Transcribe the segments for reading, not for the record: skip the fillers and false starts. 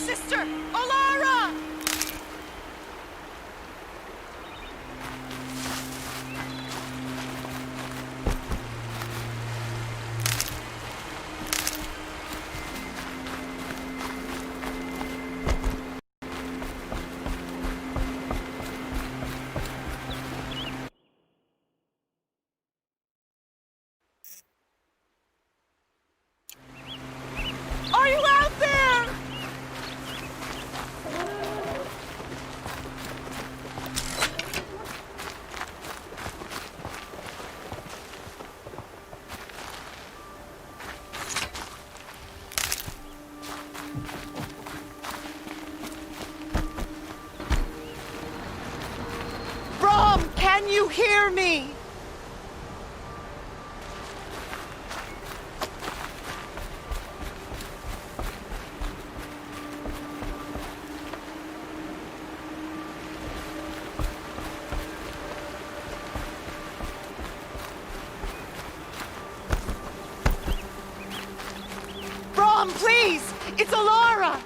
sister! Alara! Are you out there? Brom, can you hear me? Brom, please! It's Alara!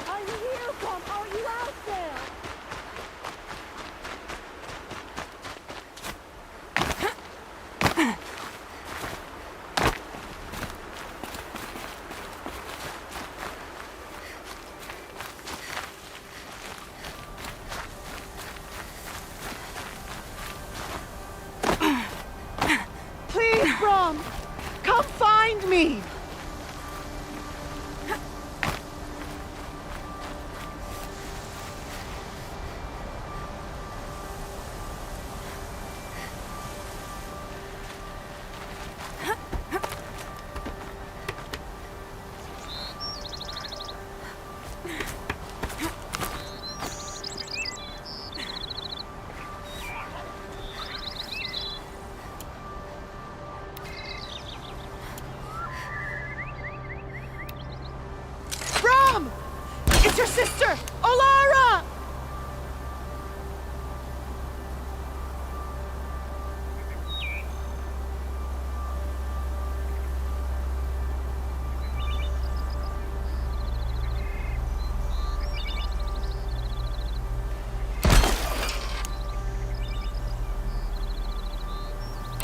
Are you here, Brom? Are you out there? Please, Brom! Come find me! Brom! It's your sister, Alara!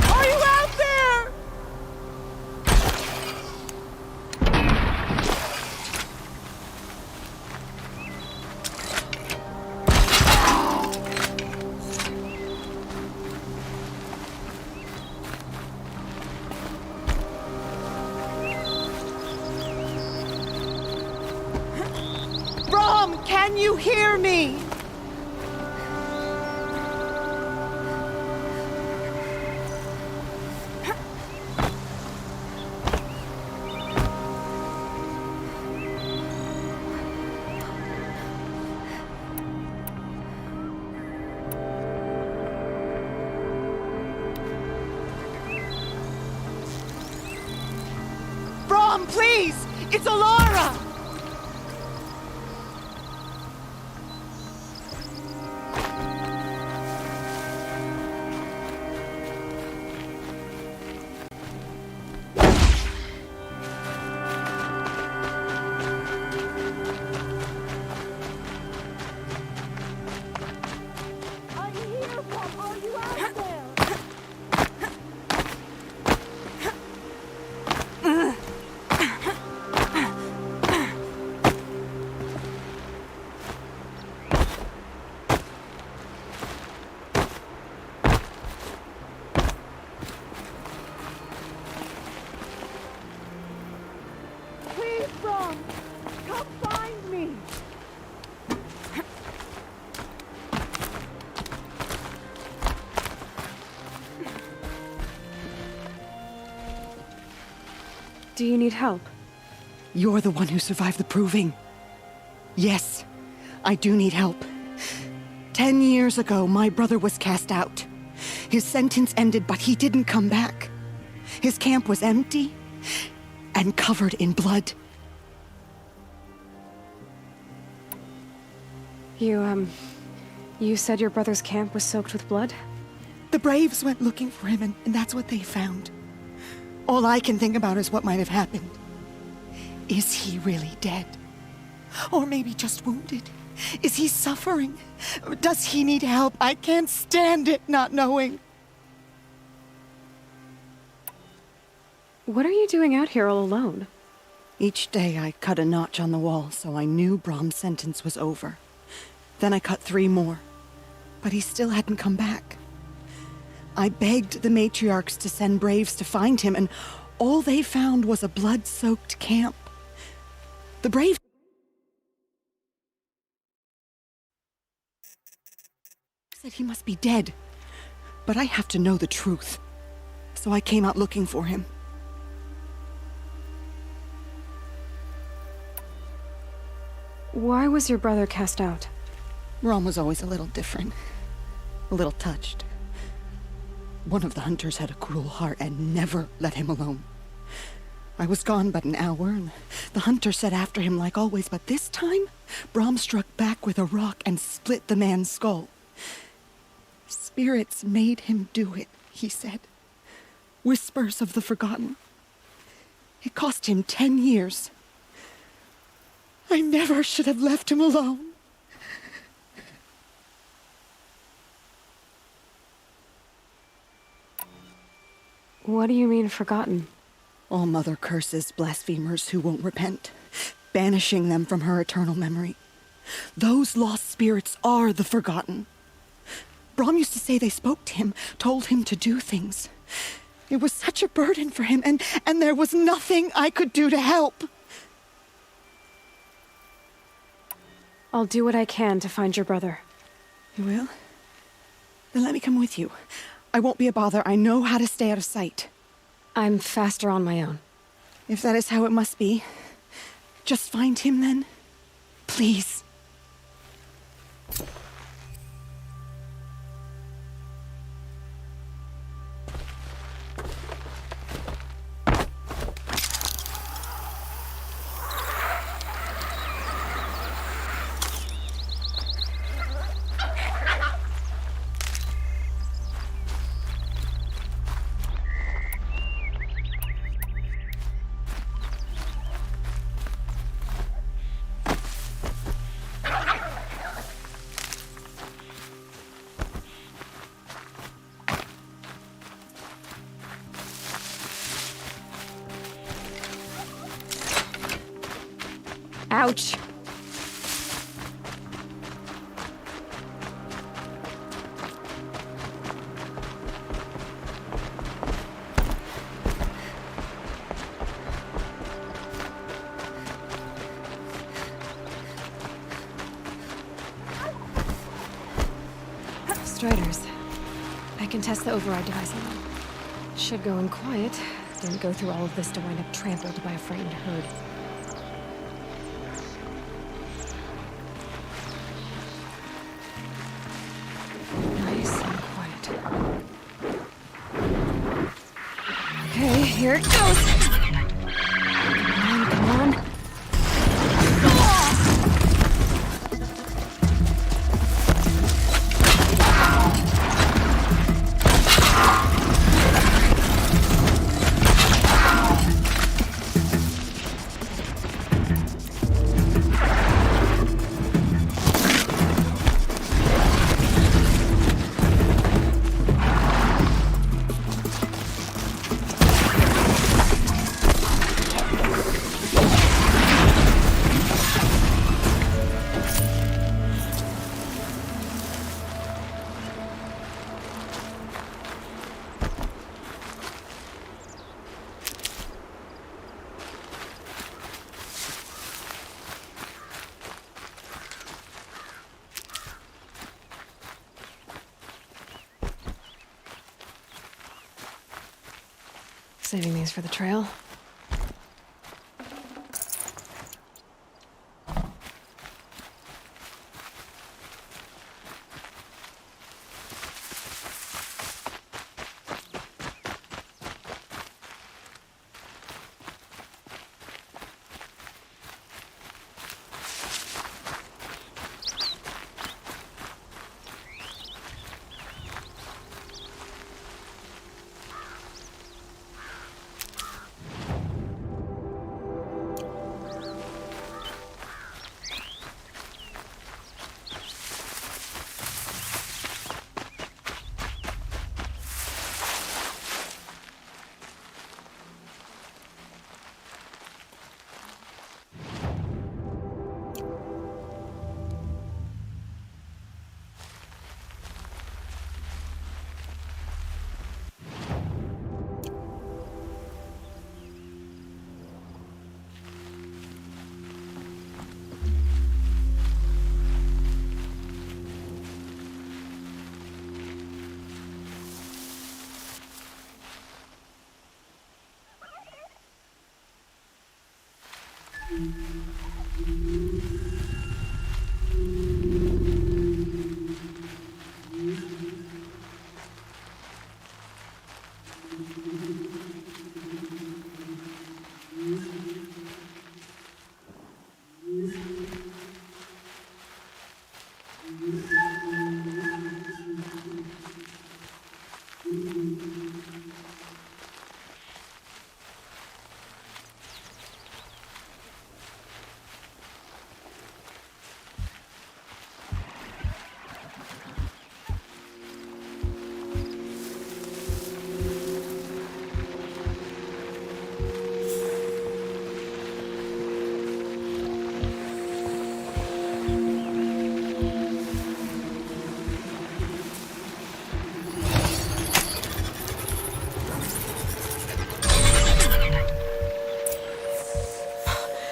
Are you out there? Brom, can you hear me? Brom, please! It's Alara! Are you here, Brom? Are you out there? Please, Brom! Come find me! Do you need help? You're the one who survived the proving. Yes, I do need help. 10 years ago, my brother was cast out. His sentence ended, but he didn't come back. His camp was empty and covered in blood. You said your brother's camp was soaked with blood? The Braves went looking for him, and that's what they found. All I can think about is what might have happened. Is he really dead? Or maybe just wounded? Is he suffering? Does he need help? I can't stand it not knowing. What are you doing out here all alone? Each day I cut a notch on the wall so I knew Brom's sentence was over. Then I cut 3 more, but he still hadn't come back. I begged the matriarchs to send Braves to find him, and all they found was a blood-soaked camp. The Braves said he must be dead, but I have to know the truth. So I came out looking for him. Why was your brother cast out? Brom was always a little different. A little touched. One of the hunters had a cruel heart and never let him alone. I was gone but an hour, and the hunter set after him like always, but this time, Brom struck back with a rock and split the man's skull. Spirits made him do it, he said. Whispers of the forgotten. It cost him 10 years. I never should have left him alone. What do you mean, forgotten? All Mother curses blasphemers who won't repent, banishing them from her eternal memory. Those lost spirits are the forgotten. Brom used to say they spoke to him, told him to do things. It was such a burden for him, and there was nothing I could do to help. I'll do what I can to find your brother. You will? Then let me come with you. I won't be a bother. I know how to stay out of sight. I'm faster on my own. If that is how it must be, just find him then. Please. Ouch! Striders. I can test the override device on them. Should go in quiet. Didn't go through all of this to wind up trampled by a frightened herd. Nice and quiet. Okay, here it goes! Come on. Saving these for the trail.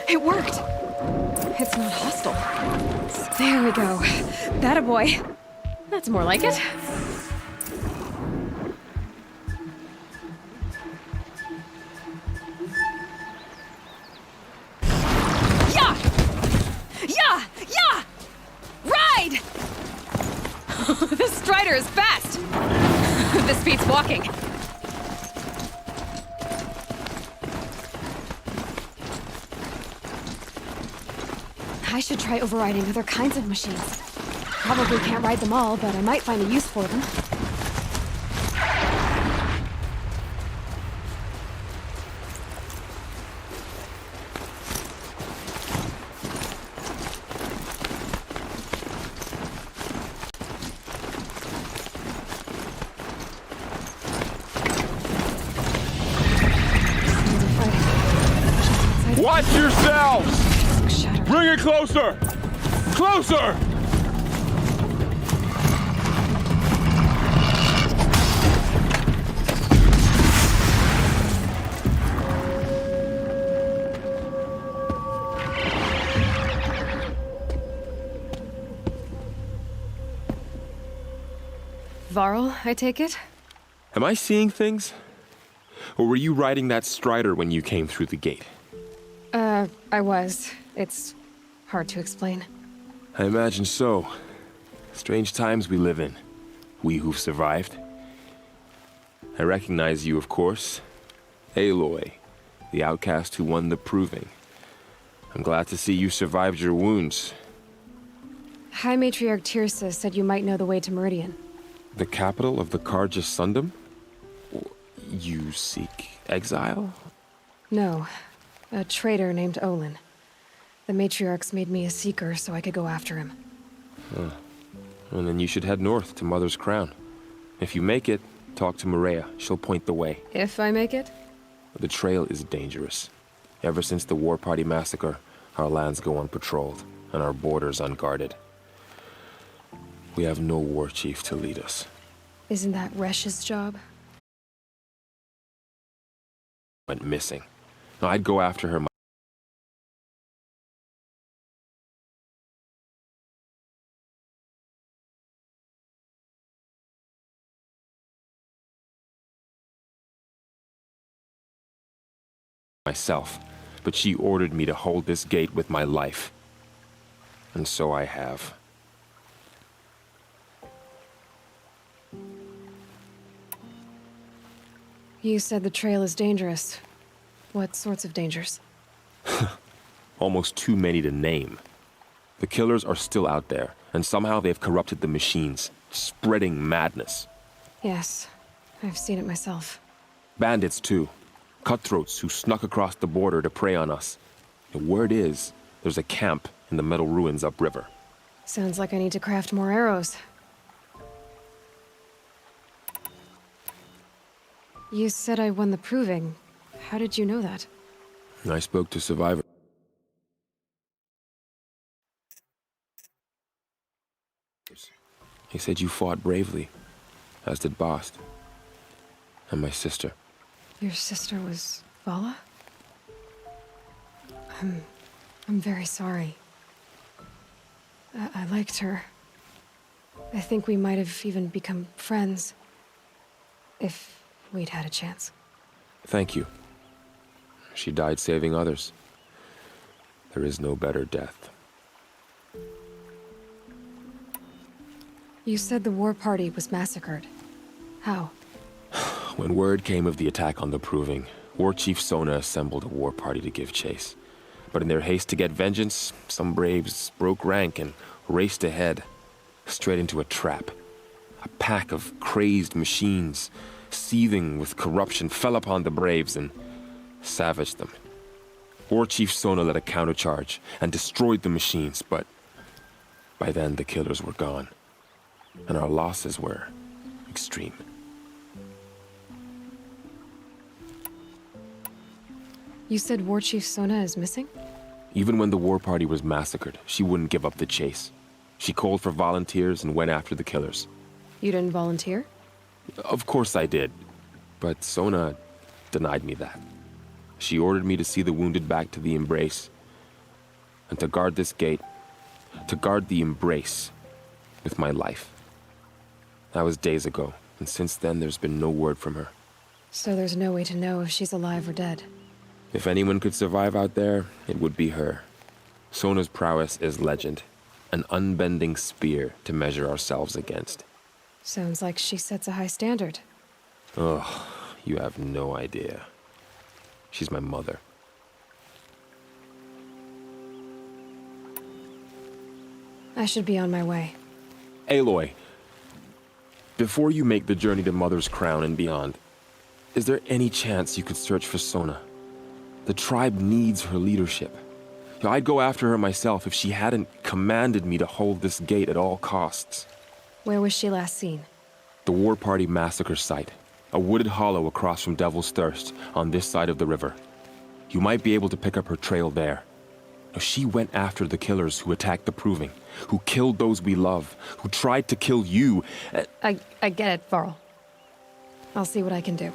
It worked! It's not hostile. There we go. That a boy. That's more like it. Yeah! Yeah! Yeah! Ride! This Strider is fast! This beats walking. I should try overriding other kinds of machines. Probably can't ride them all, but I might find a use for them. Watch yourselves! Shattered. Bring it closer! Closer! Varl, I take it? Am I seeing things? Or were you riding that Strider when you came through the gate? I was. It's hard to explain. I imagine so. Strange times we live in. We who've survived. I recognize you, of course. Aloy, the outcast who won the proving. I'm glad to see you survived your wounds. High Matriarch Tirsa said you might know the way to Meridian. The capital of the Carja Sundom? You seek exile? No. A traitor named Olin. The Matriarchs made me a seeker so I could go after him. And then you should head north to Mother's Crown. If you make it, talk to Maria. She'll point the way. If I make it? The trail is dangerous. Ever since the War Party massacre, our lands go unpatrolled, and our borders unguarded. We have no war chief to lead us. Isn't that Resh's job? Went missing. Now, I'd go after her myself, but she ordered me to hold this gate with my life. And so I have. You said the trail is dangerous. What sorts of dangers? Almost too many to name. The killers are still out there, and somehow they've corrupted the machines, spreading madness. Yes, I've seen it myself. Bandits, too. Cutthroats who snuck across the border to prey on us. The word is, there's a camp in the metal ruins upriver. Sounds like I need to craft more arrows. You said I won the proving. How did you know that? I spoke to survivors. He said you fought bravely, as did Bast. And my sister. Your sister was Vala? I'm very sorry. I liked her. I think we might have even become friends. If we'd had a chance. Thank you. She died saving others. There is no better death. You said the war party was massacred. How? When word came of the attack on the Proving, War Chief Sona assembled a war party to give chase. But in their haste to get vengeance, some braves broke rank and raced ahead, straight into a trap. A pack of crazed machines, seething with corruption, fell upon the braves and savaged them. War Chief Sona led a countercharge and destroyed the machines, but by then the killers were gone, and our losses were extreme. You said War Chief Sona is missing? Even when the war party was massacred, she wouldn't give up the chase. She called for volunteers and went after the killers. You didn't volunteer? Of course I did, but Sona denied me that. She ordered me to see the wounded back to the Embrace, and to guard this gate, to guard the Embrace with my life. That was days ago, and since then there's been no word from her. So there's no way to know if she's alive or dead. If anyone could survive out there, it would be her. Sona's prowess is legend, an unbending spear to measure ourselves against. Sounds like she sets a high standard. Ugh, you have no idea. She's my mother. I should be on my way. Aloy, before you make the journey to Mother's Crown and beyond, is there any chance you could search for Sona? The tribe needs her leadership. I'd go after her myself if she hadn't commanded me to hold this gate at all costs. Where was she last seen? The War Party massacre site, a wooded hollow across from Devil's Thirst on this side of the river. You might be able to pick up her trail there. Now, she went after the killers who attacked the Proving, who killed those we love, who tried to kill you. I get it, Varl. I'll see what I can do.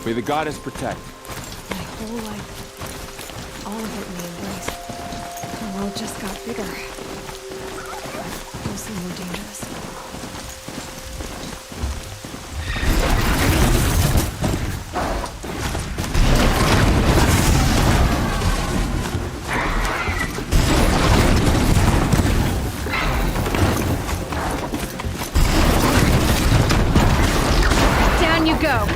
May the goddess protect. My whole life, all of it in the Embrace. The world just got bigger. Also more dangerous. Down you go!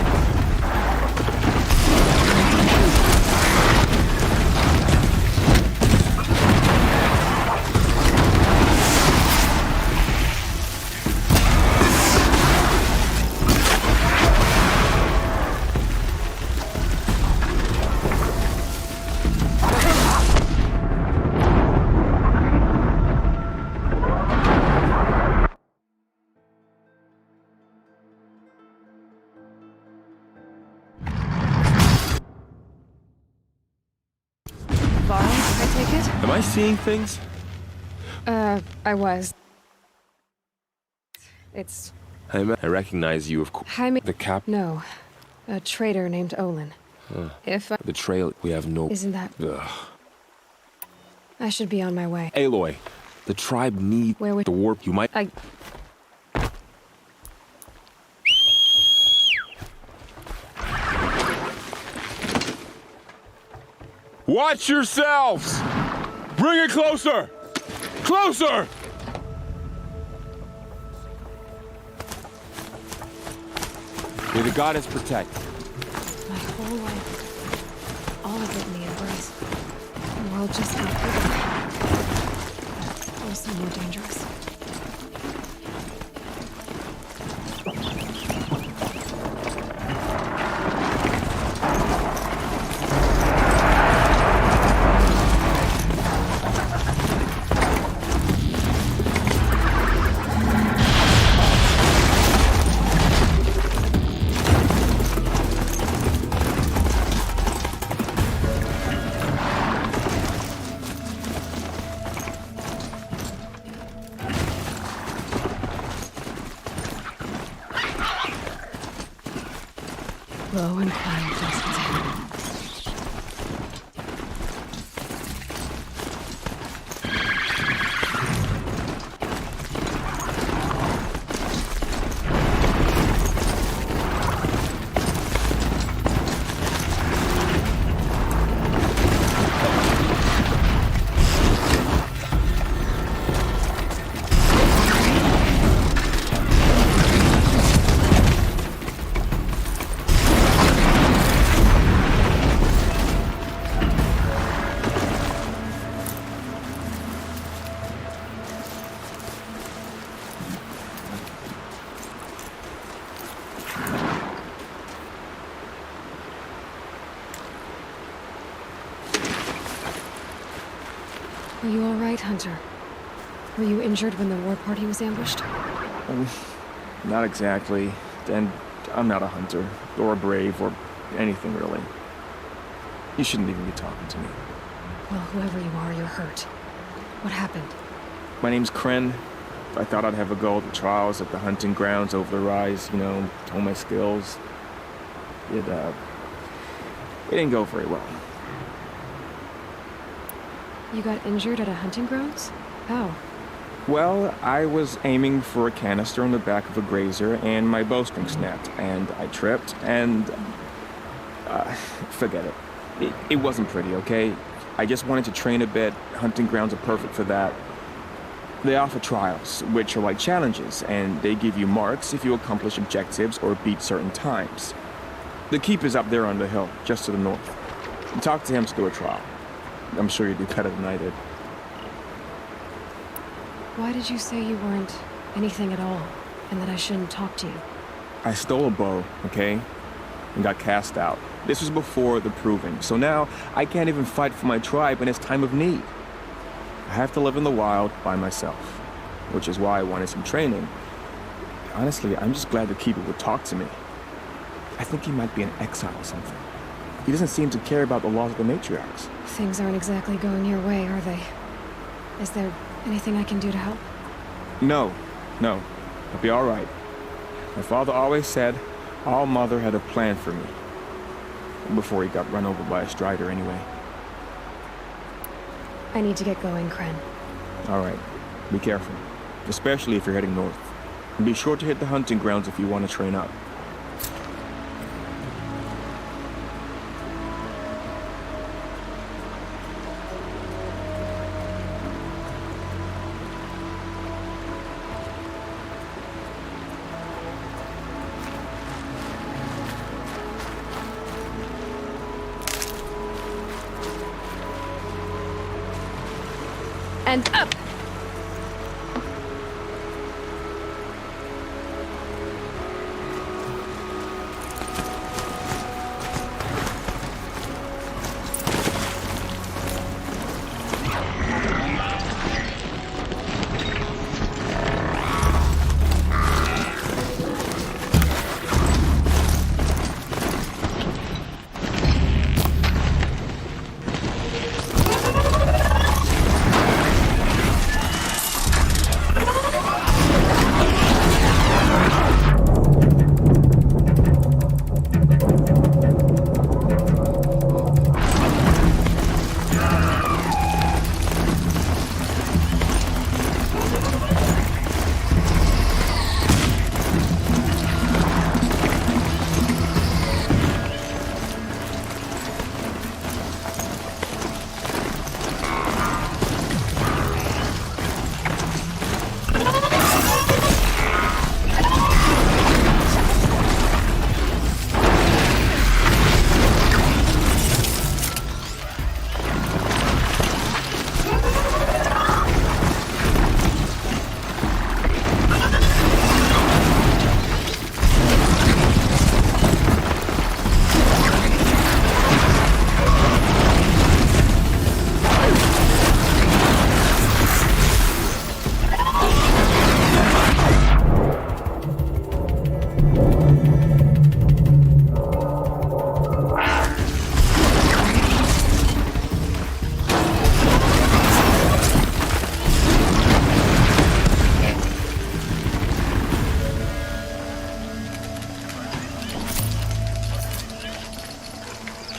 Am I seeing things? I was. It's... I recognize you, of course. Jaime... The cap... No. A traitor named Olin. If I... The trail, we have no... Isn't that... Ugh. I should be on my way. Aloy, the tribe need... Where would... The warp, you might... Watch yourselves! Bring it closer! Closer! May the goddess protect. My whole life, all of it in the Embrace. The world just got bigger. Also more dangerous. Are you all right, Hunter? Were you injured when the war party was ambushed? Not exactly. And I'm not a hunter, or a brave, or anything really. You shouldn't even be talking to me. Well, whoever you are, you're hurt. What happened? My name's Kren. I thought I'd have a go at the trials at the hunting grounds over the rise, you know, hone my skills. It didn't go very well. You got injured at a hunting grounds? How? Well, I was aiming for a canister on the back of a grazer, and my bowstring snapped, and I tripped, and... forget it. It wasn't pretty, okay? I just wanted to train a bit. Hunting grounds are perfect for that. They offer trials, which are like challenges, and they give you marks if you accomplish objectives or beat certain times. The keep is up there on the hill, just to the north. Talk to him to do a trial. I'm sure you'd do better than I did. Why did you say you weren't anything at all, and that I shouldn't talk to you? I stole a bow, okay? And got cast out. This was before the proving, so now I can't even fight for my tribe in its time of need. I have to live in the wild by myself, which is why I wanted some training. Honestly, I'm just glad the Keeper would talk to me. I think he might be in exile or something. He doesn't seem to care about the laws of the matriarchs. Things aren't exactly going your way, are they? Is there anything I can do to help? No. I'll be all right. My father always said All Mother had a plan for me. Before he got run over by a strider, anyway. I need to get going, Kren. All right. Be careful. Especially if you're heading north. And be sure to hit the hunting grounds if you want to train up. And up!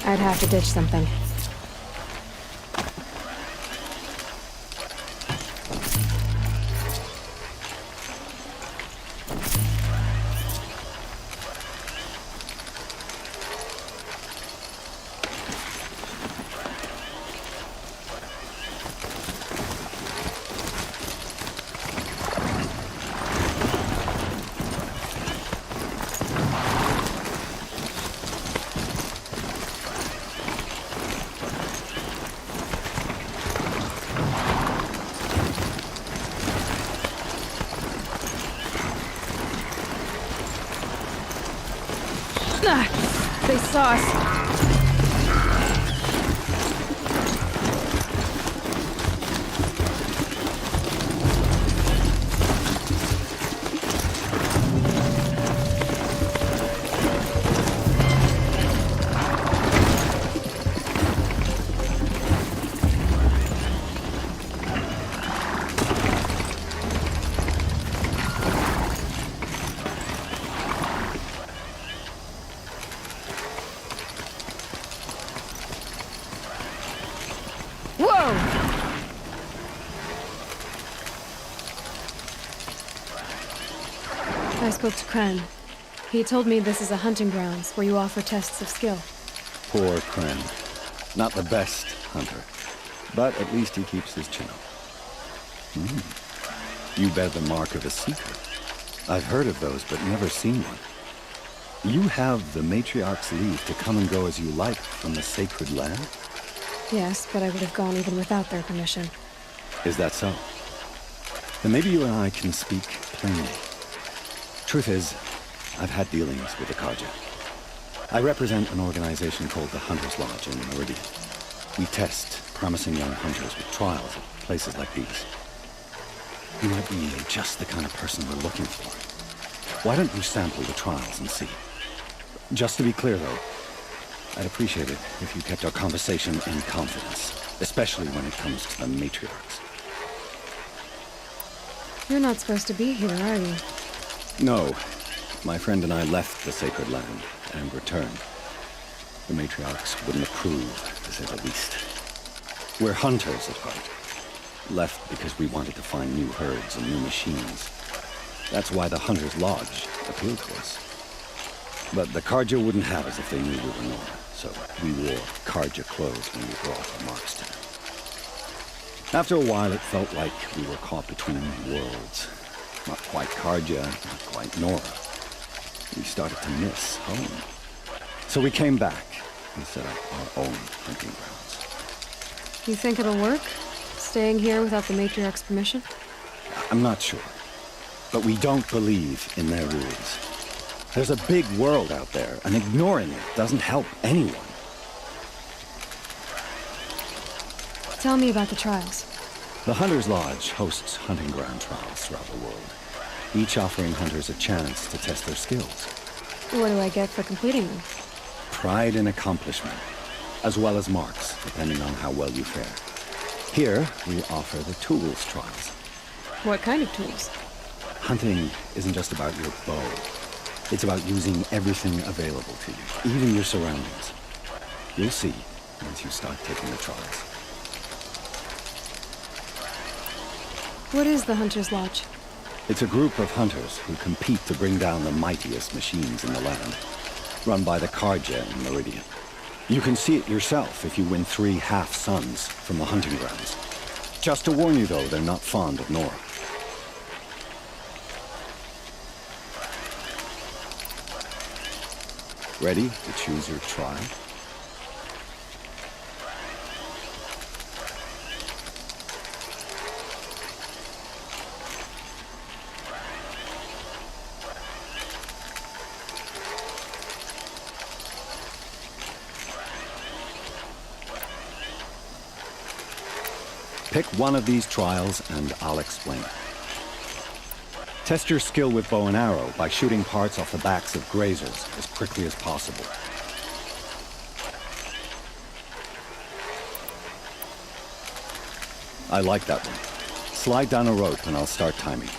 I'd have to ditch something. They saw us. Whoa! I spoke to Kren. He told me this is a hunting grounds where you offer tests of skill. Poor Kren. Not the best hunter. But at least he keeps his chin up. You bear the mark of a seeker. I've heard of those, but never seen one. You have the Matriarch's leave to come and go as you like from the sacred land? Yes, but I would have gone even without their permission. Is that so? Then maybe you and I can speak plainly. Truth is, I've had dealings with the Karja. I represent an organization called the Hunter's Lodge in Meridian. We test promising young hunters with trials at places like these. You might be just the kind of person we're looking for. Why don't you sample the trials and see? Just to be clear, though, I'd appreciate it if you kept our conversation in confidence, especially when it comes to the matriarchs. You're not supposed to be here, are you? No. My friend and I left the sacred land and returned. The matriarchs wouldn't approve, to say the least. We're hunters at heart. Left because we wanted to find new herds and new machines. That's why the Hunter's Lodge appealed to us. But the Karja wouldn't have us if they knew we were Nora, so we wore Karja clothes when we brought our marks to them. After a while, it felt like we were caught between worlds. Not quite Karja, not quite Nora. We started to miss home. So we came back and set up our own hunting grounds. You think it'll work? Staying here without the Matriarch's permission? I'm not sure. But we don't believe in their rules. There's a big world out there, and ignoring it doesn't help anyone. Tell me about the trials. The Hunter's Lodge hosts hunting ground trials throughout the world, each offering hunters a chance to test their skills. What do I get for completing them? Pride in accomplishment, as well as marks, depending on how well you fare. Here, we offer the tools trials. What kind of tools? Hunting isn't just about your bow. It's about using everything available to you, even your surroundings. You'll see once you start taking the trials. What is the Hunter's Lodge? It's a group of hunters who compete to bring down the mightiest machines in the land, run by the Karja in Meridian. You can see it yourself if you win 3 half-suns from the hunting grounds. Just to warn you, though, they're not fond of Nora. Ready to choose your trial? Pick one of these trials and I'll explain it. Test your skill with bow and arrow by shooting parts off the backs of grazers as quickly as possible. I like that one. Slide down a rope and I'll start timing.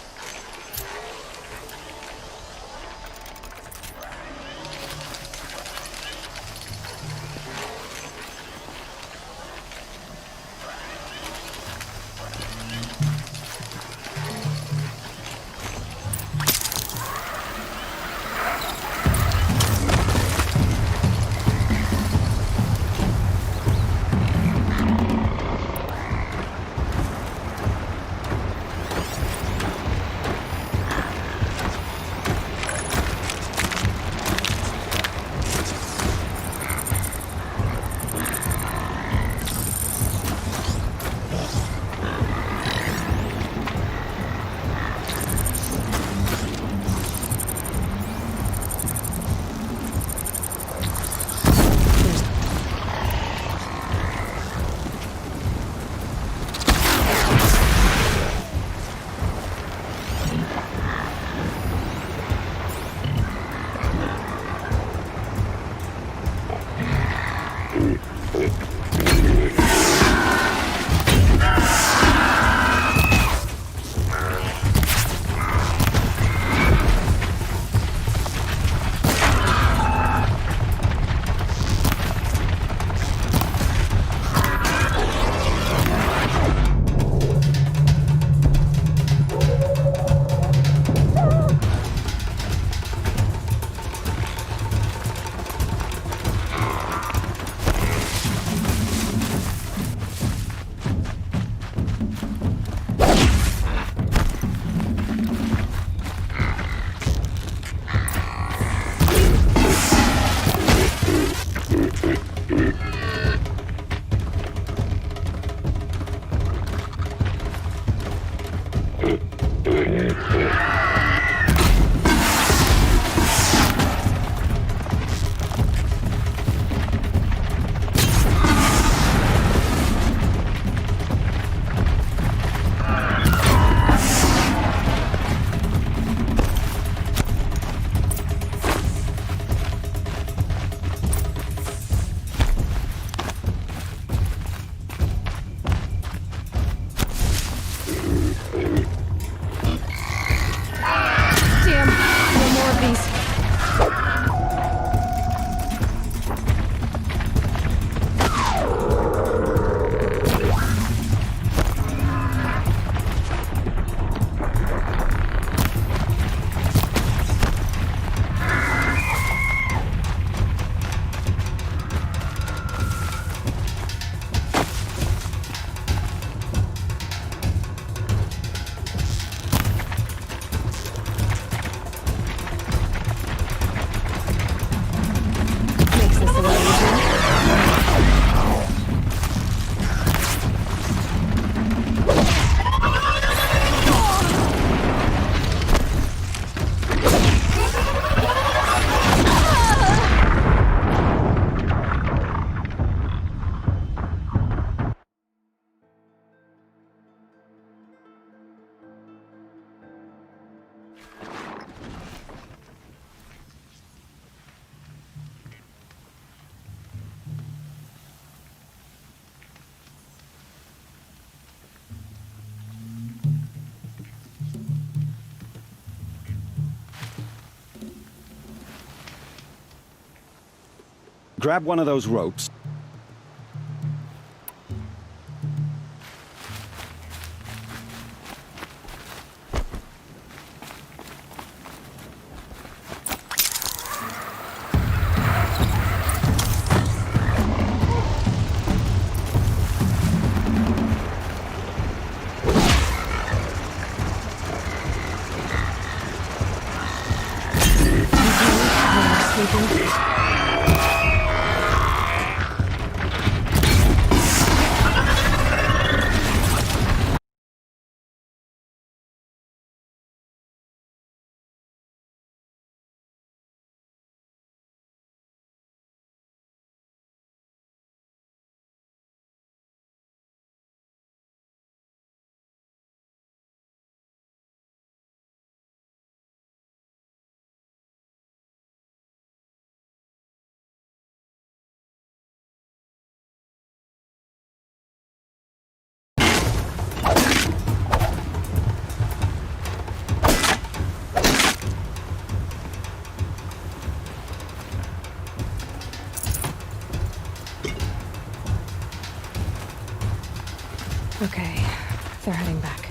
grab one of those ropes. Okay, they're heading back.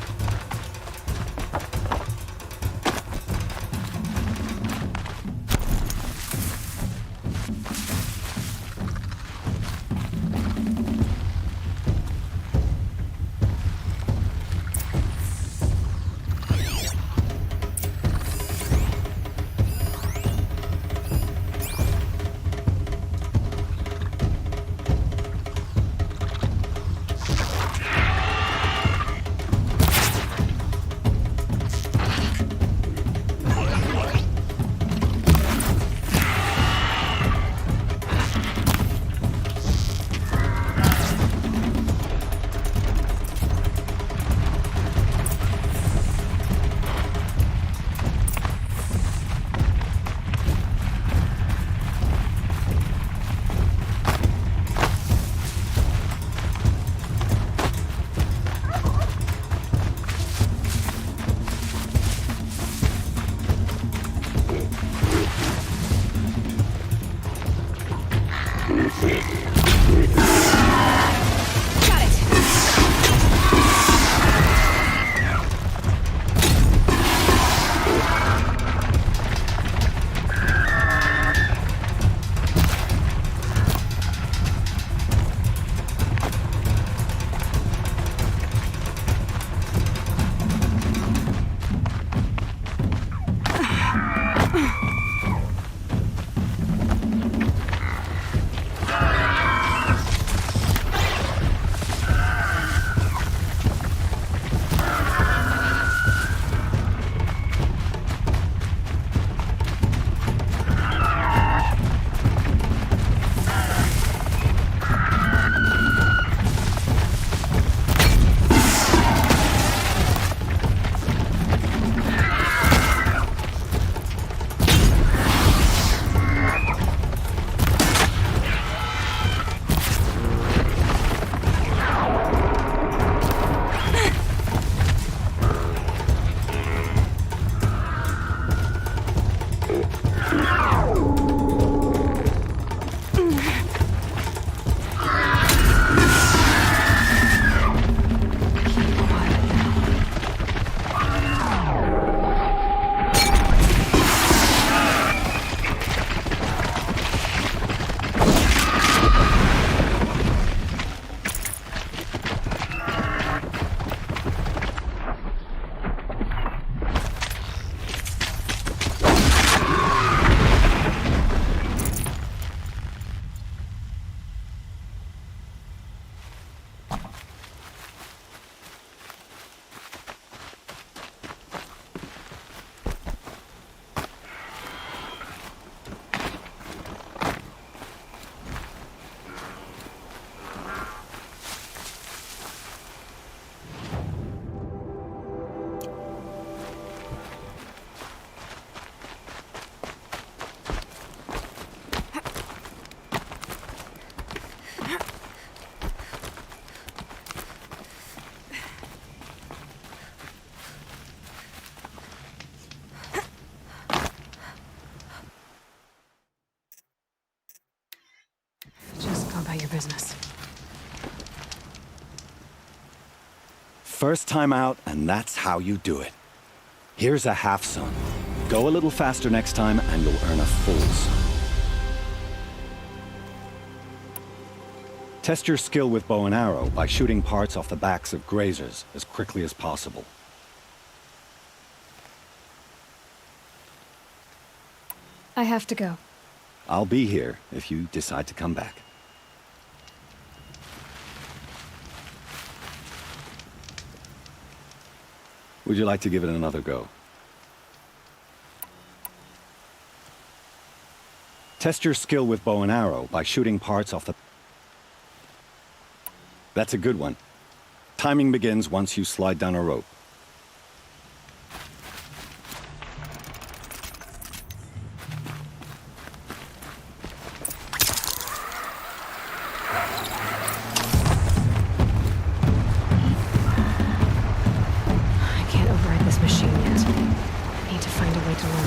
First time out, and that's how you do it. Here's a half sun. Go a little faster next time, and you'll earn a full sun. Test your skill with bow and arrow by shooting parts off the backs of grazers as quickly as possible. I have to go. I'll be here if you decide to come back. Would you like to give it another go? Test your skill with bow and arrow by shooting parts off the... That's a good one. Timing begins once you slide down a rope. I can't override this machine yet. I need to find a way to learn.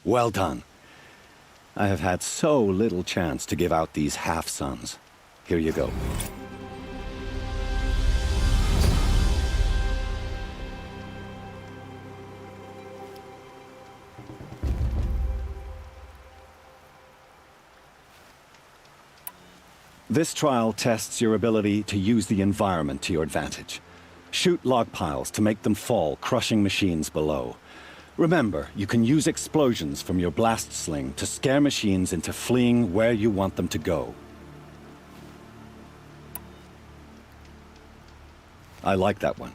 Well done. I have had so little chance to give out these half-suns. Here you go. This trial tests your ability to use the environment to your advantage. Shoot log piles to make them fall, crushing machines below. Remember, you can use explosions from your blast sling to scare machines into fleeing where you want them to go. I like that one.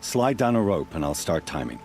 Slide down a rope and I'll start timing.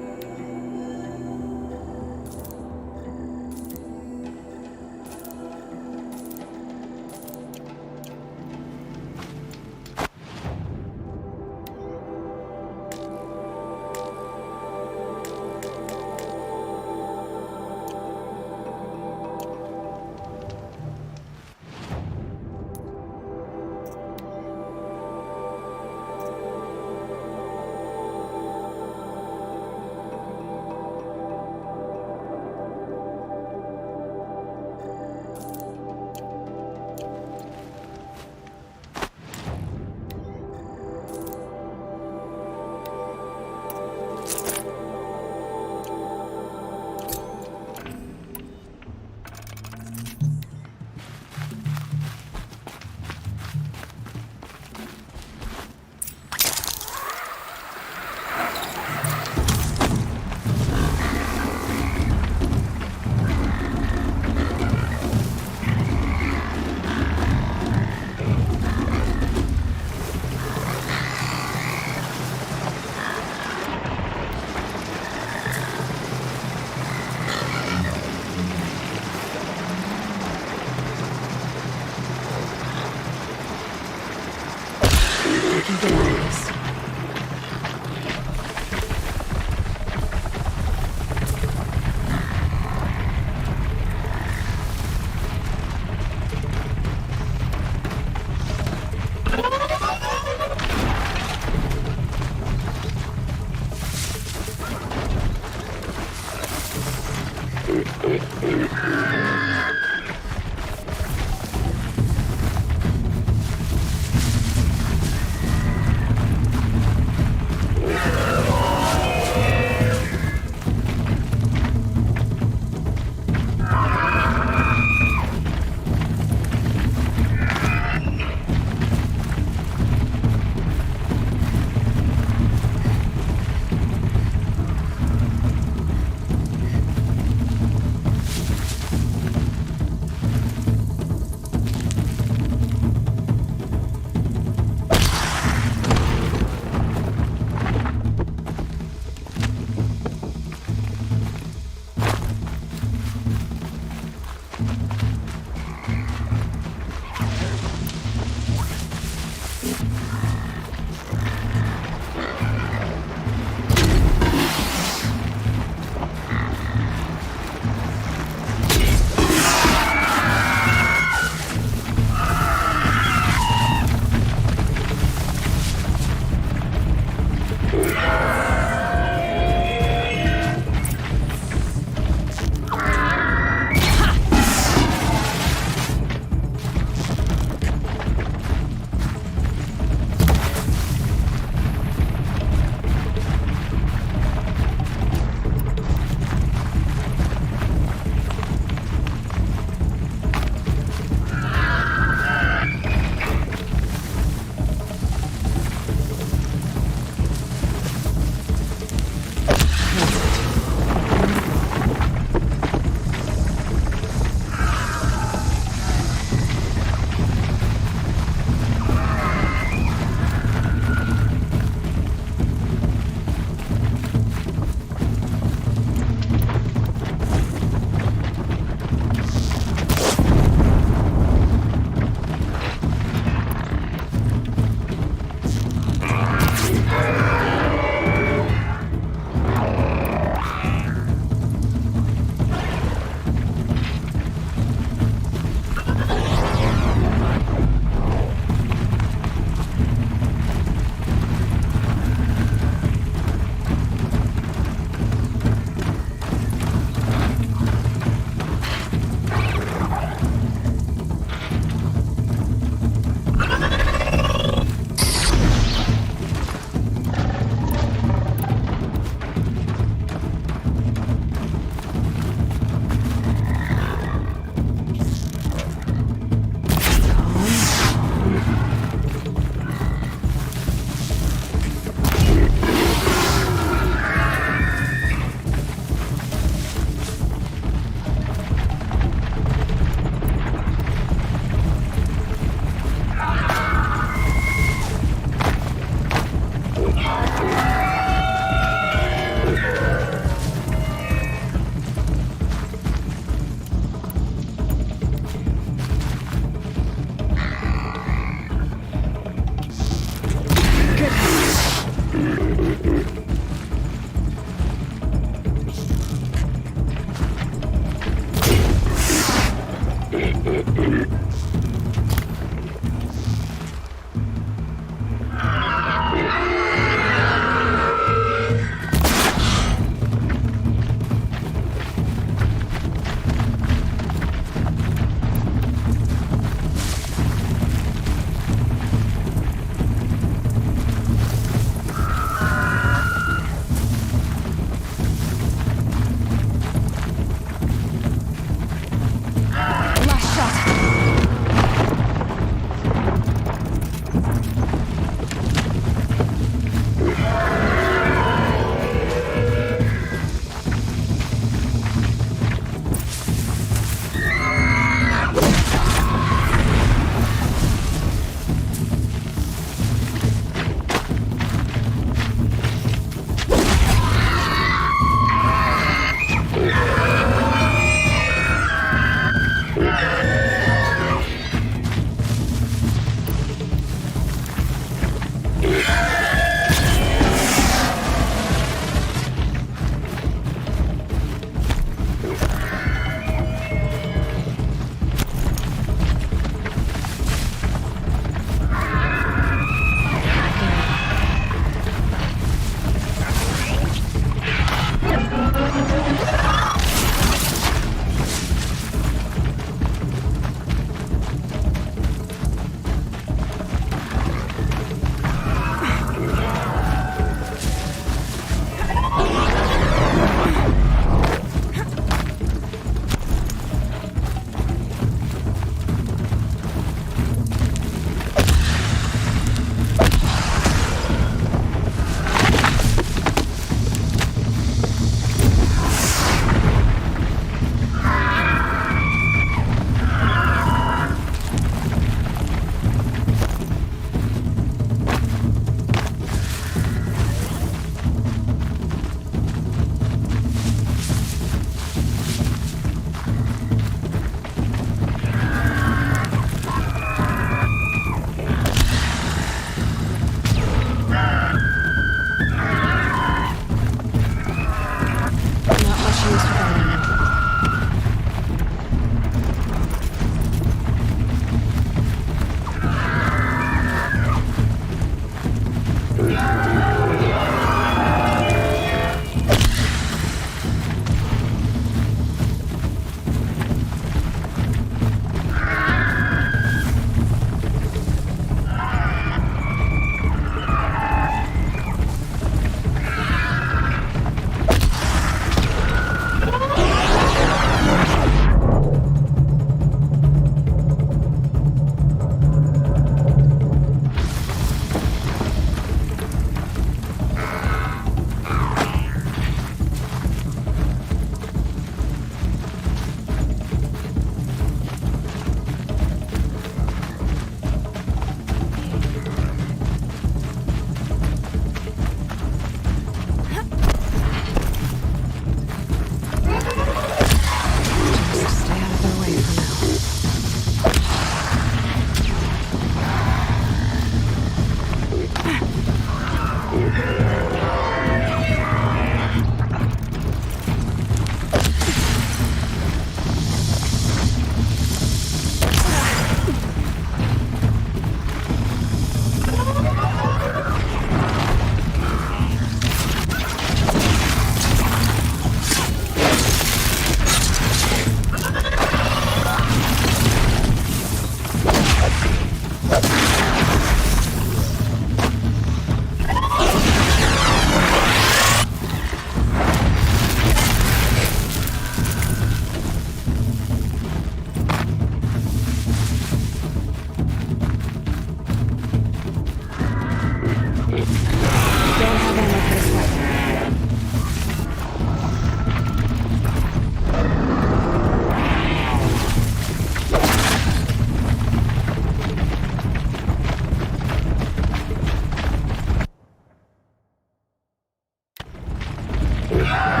you.